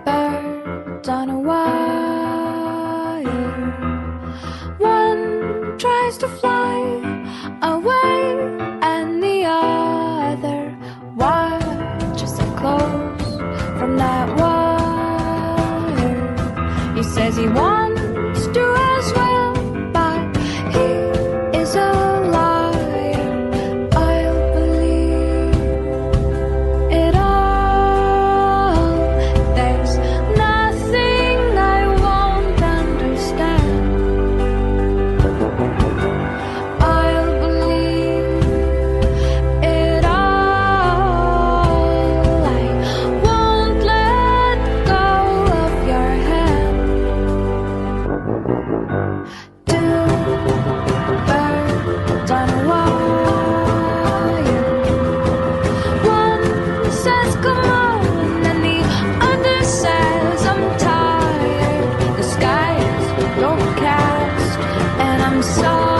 Birds on a wire. One tries to fly away, and the other watches it close from that wire. He says he wants to as well, but he is a liar. I'll believe it all. There's nothing I won't understand. I'll believe it all. I won't let go of your hand. Two birds on a wire. One says come on, and the other says I'm tired. The sky is overcast, and I'm sorry.